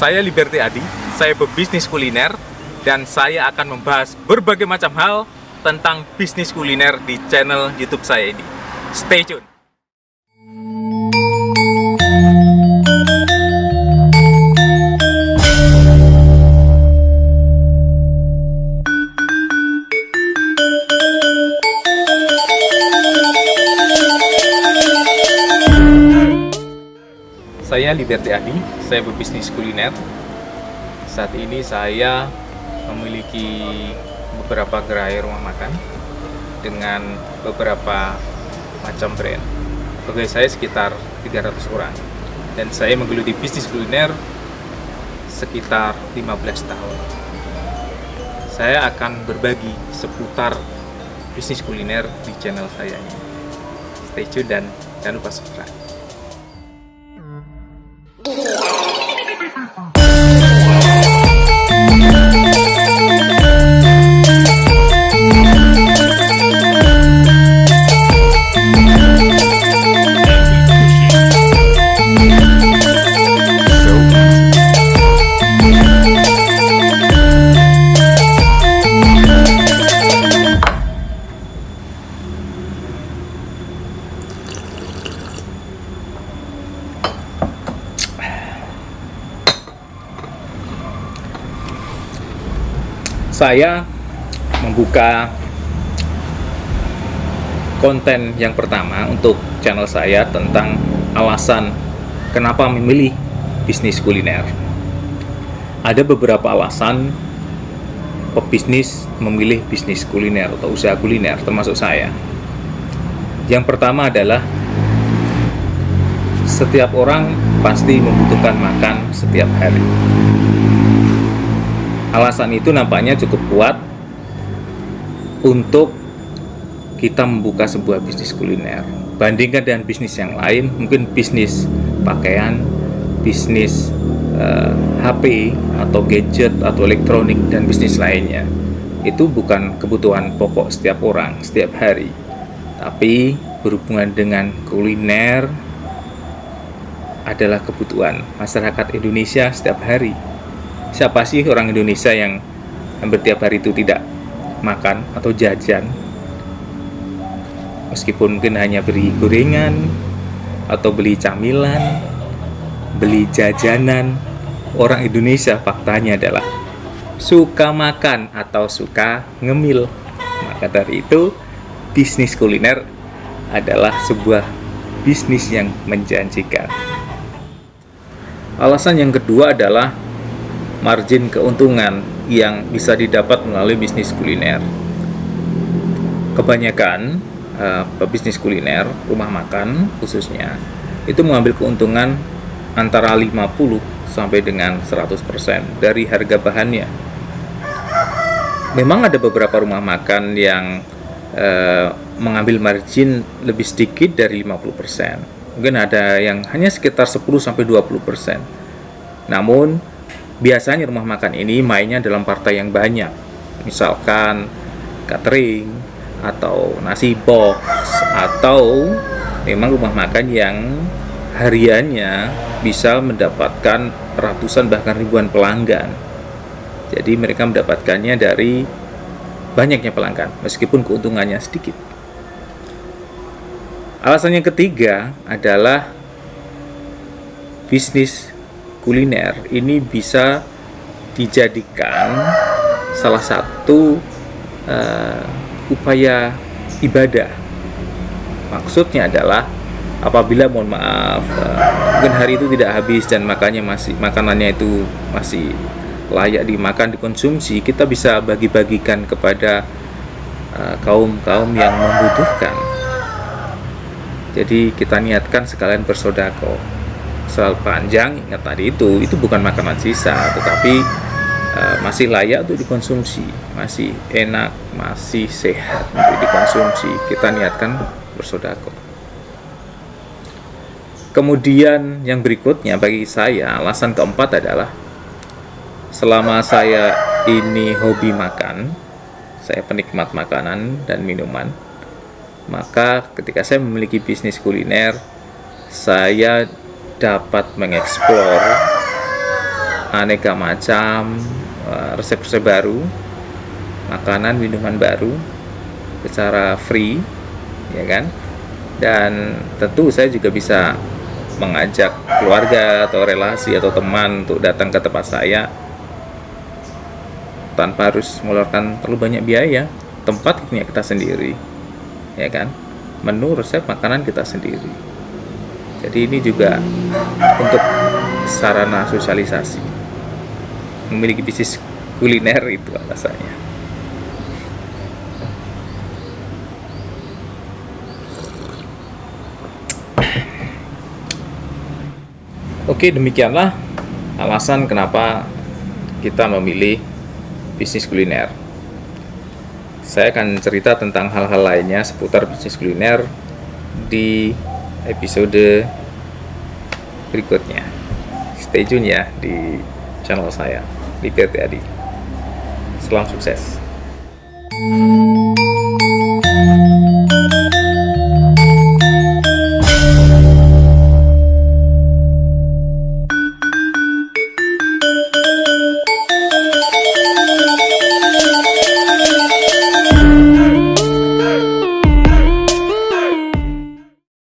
Saya Liberty Adi, saya pebisnis kuliner dan saya akan membahas berbagai macam hal tentang bisnis kuliner di channel YouTube saya ini. Stay tune. Saya Liberty Adi, saya berbisnis kuliner. Saat ini saya memiliki beberapa gerai rumah makan dengan beberapa macam brand. Pegawai saya sekitar 300 orang dan saya menggeluti bisnis kuliner sekitar 15 tahun. Saya akan berbagi seputar bisnis kuliner di channel saya ini. Stay tune dan jangan lupa subscribe. Saya membuka konten yang pertama untuk channel saya tentang alasan kenapa memilih bisnis kuliner. Ada beberapa alasan pebisnis memilih bisnis kuliner atau usaha kuliner, termasuk saya. Yang pertama adalah setiap orang pasti membutuhkan makan setiap hari. Alasan itu nampaknya cukup kuat untuk kita membuka sebuah bisnis kuliner. Bandingkan dengan bisnis yang lain, mungkin bisnis pakaian, bisnis HP atau gadget atau elektronik dan bisnis lainnya. Itu bukan kebutuhan pokok setiap orang setiap hari. Tapi berhubungan dengan kuliner adalah kebutuhan masyarakat Indonesia setiap hari. Siapa sih orang Indonesia yang hampir tiap hari itu tidak makan atau jajan? Meskipun mungkin hanya beli gorengan atau beli camilan, beli jajanan, orang Indonesia faktanya adalah suka makan atau suka ngemil. Maka dari itu, bisnis kuliner adalah sebuah bisnis yang menjanjikan. Alasan yang kedua adalah margin keuntungan yang bisa didapat melalui bisnis kuliner. Kebanyakan pebisnis kuliner, rumah makan khususnya, itu mengambil keuntungan antara 50 sampai dengan 100% dari harga bahannya. Memang ada beberapa rumah makan yang mengambil margin lebih sedikit dari 50%. Mungkin ada yang hanya sekitar 10 sampai 20%. Namun biasanya rumah makan ini mainnya dalam partai yang banyak, misalkan catering atau nasi box, atau memang rumah makan yang hariannya bisa mendapatkan ratusan bahkan ribuan pelanggan. Jadi mereka mendapatkannya dari banyaknya pelanggan meskipun keuntungannya sedikit. Alasan yang ketiga adalah bisnis kuliner ini bisa dijadikan salah satu upaya ibadah. Maksudnya adalah apabila mohon maaf mungkin hari itu tidak habis dan makanannya itu masih layak dimakan, dikonsumsi, kita bisa bagi-bagikan kepada kaum-kaum yang membutuhkan. Jadi kita niatkan sekalian bersedekah. Soal panjang, ingat tadi itu bukan makanan sisa, tetapi masih layak untuk dikonsumsi, masih enak, masih sehat untuk dikonsumsi. Kita niatkan bersedekah. Kemudian yang berikutnya bagi saya, alasan keempat adalah selama saya ini hobi makan, saya penikmat makanan dan minuman, maka ketika saya memiliki bisnis kuliner, saya dapat mengeksplor aneka macam resep-resep baru, makanan, minuman baru secara free, ya kan? Dan tentu saya juga bisa mengajak keluarga atau relasi atau teman untuk datang ke tempat saya tanpa harus mengeluarkan terlalu banyak biaya. Tempat punya kita sendiri, ya kan? Menu, resep, makanan kita sendiri. Jadi ini juga untuk sarana sosialisasi. Memiliki bisnis kuliner itu alasannya. Oke, demikianlah alasan kenapa kita memilih bisnis kuliner. Saya akan cerita tentang hal-hal lainnya seputar bisnis kuliner di episode berikutnya. Stay tune ya di channel saya, di PT Adi. Salam sukses.